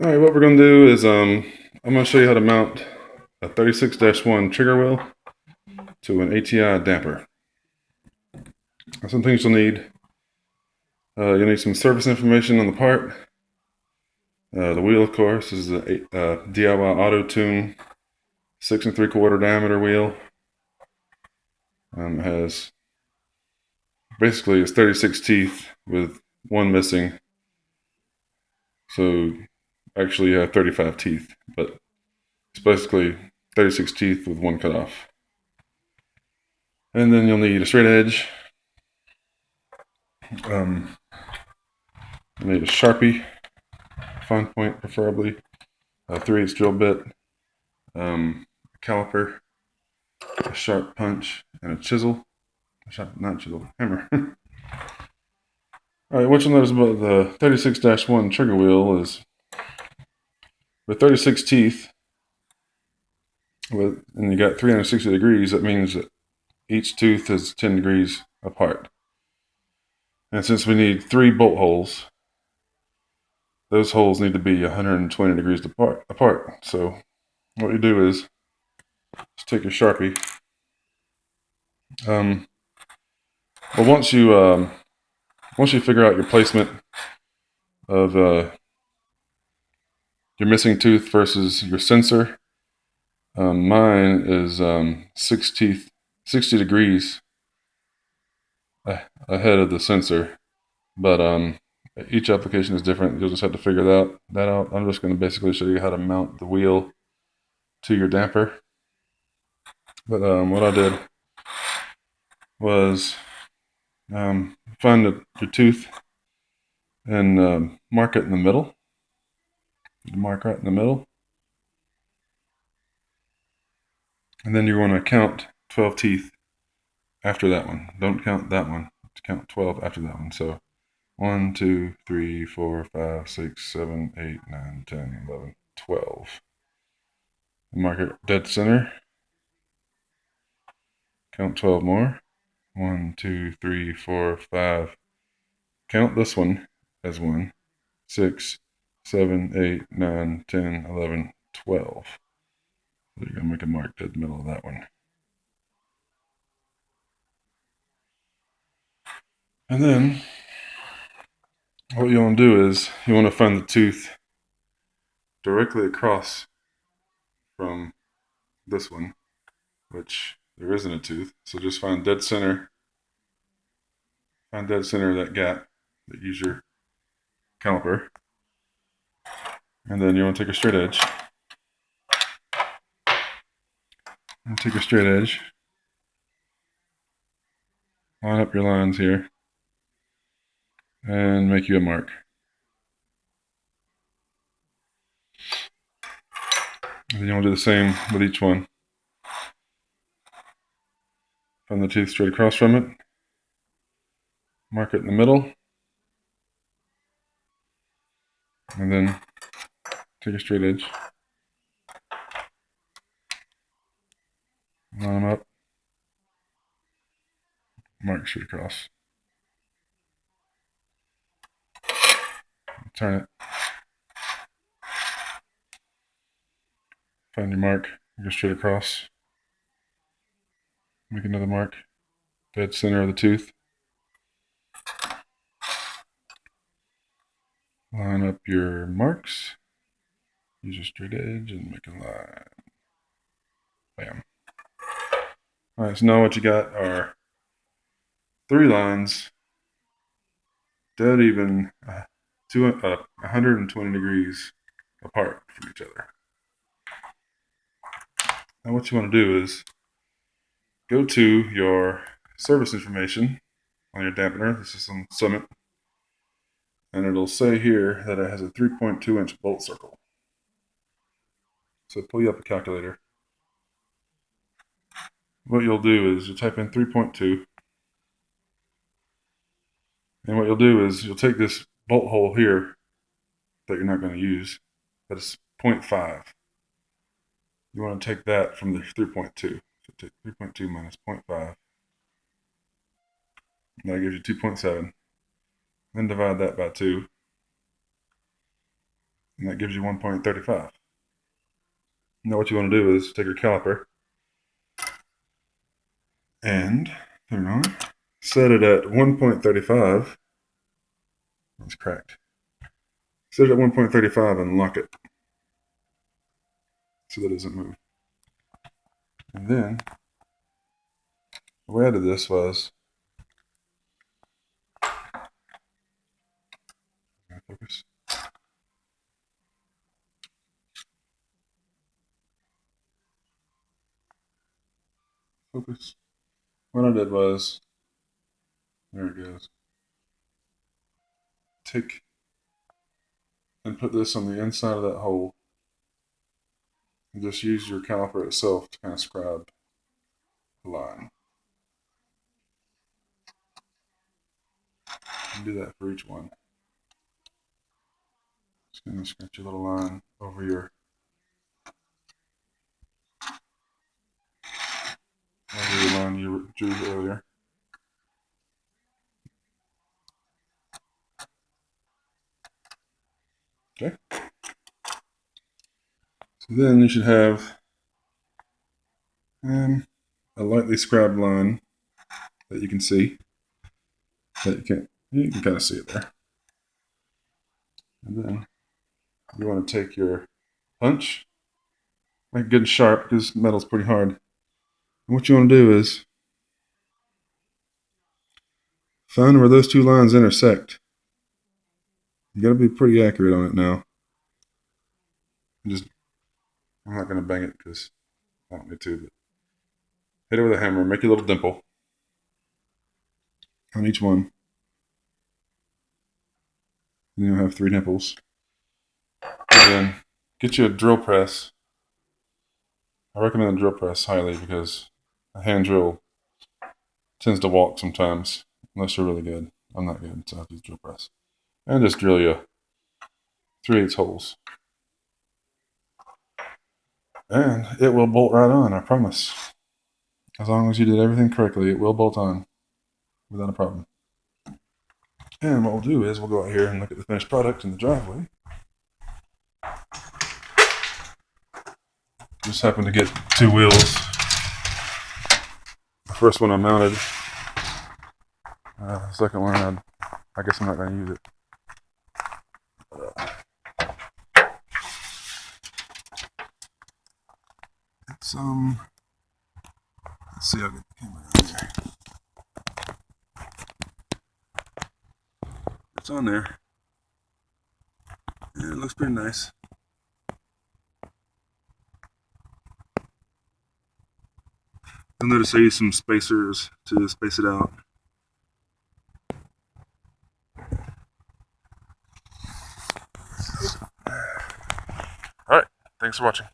All right, what we're going to do is I'm going to show you how to mount a 36-1 trigger wheel to an ATI damper. Some things you'll need. You'll need some service information on the part. The wheel, of course, is a DIY Auto Tune 6 3/4 diameter wheel. It has basically it's 36 teeth with one missing. So actually you have 35 teeth, but it's basically 36 teeth with one cut off. And then you'll need a straight edge. You'll need a Sharpie, fine point preferably, a 3/8 drill bit, a caliper, a sharp punch, and a chisel. Not chisel, hammer. All right, what you'll notice about the 36-1 trigger wheel is with 36 teeth, and you got 360 degrees, that means that each tooth is 10 degrees apart. And since we need 3 bolt holes, those holes need to be 120 degrees apart. So what you do is just take your Sharpie. Well, once you figure out your placement of your missing tooth versus your sensor, mine is 60 degrees ahead of the sensor, but each application is different. You'll just have to figure that out. I'm just going to basically show you how to mount the wheel to your damper. But what I did was find your tooth and mark it in the middle. Mark right in the middle. And then you're going to count 12 teeth after that one. Don't count that one. Count 12 after that one. So 1, 2, 3, 4, 5, 6, 7, 8, 9, 10, 11, 12. Mark it dead center. Count 12 more. 1, 2, 3, 4, 5. Count this one as 1, 6, 7, 8, 9, 10, 11, 12. So you're going to make a mark dead middle of that one. And then what you want to do is you want to find the tooth directly across from this one, which there isn't a tooth. So just find dead center. Find dead center of that gap. Use your caliper. And then you want to take a straight edge. And take a straight edge. Line up your lines here. And make you a mark. And then you want to do the same with each one. Find the tooth straight across from it. Mark it in the middle. And then take a straight edge. Line them up. Mark straight across. Turn it. Find your mark. Go straight across. Make another mark. Dead center of the tooth. Line up your marks. Use your straight edge and make a line. Bam. Alright, so now what you got are 3 lines dead even 120 degrees apart from each other. Now what you want to do is go to your service information on your dampener. This is on Summit. And it'll say here that it has a 3.2-inch bolt circle. So pull you up a calculator. What you'll do is you'll type in 3.2. And what you'll do is you'll take this bolt hole here that you're not going to use. That's 0.5. You want to take that from the 3.2. So take 3.2 minus 0.5. That gives you 2.7. Then divide that by 2. and that gives you 1.35. Now what you want to do is take your caliper and turn it on, set it at 1.35. It's cracked. Set it at 1.35 and lock it so that it doesn't move. And then the way I did this was, focus. Focus. What I did was, there it goes. Take and put this on the inside of that hole. And just use your caliper itself to kind of scribe the line. And do that for each one. Just going to scratch a little line over your line you drew earlier. Okay. So then you should have a lightly scribed line that you can see. That you can kind of see it there. And then you want to take your punch, make it good and sharp because metal's pretty hard. And what you want to do is find where those two lines intersect. You got to be pretty accurate on it now. I'm not going to bang it because I don't need to, but hit it with a hammer, make a little dimple on each one. And you'll have 3 dimples. And then get you a drill press. I recommend a drill press highly because a hand drill tends to walk sometimes, unless you're really good. I'm not good, so I have to use drill press. And just drill you 3/8 holes. And it will bolt right on, I promise. As long as you did everything correctly, it will bolt on without a problem. And what we'll do is we'll go out here and look at the finished product in the driveway. Just happened to get 2 wheels. The first one I mounted. The second one, I guess I'm not going to use it. It's let's see how I get the camera on there. It's on there. Yeah, it looks pretty nice. You'll notice I use some spacers to space it out. Alright, thanks for watching.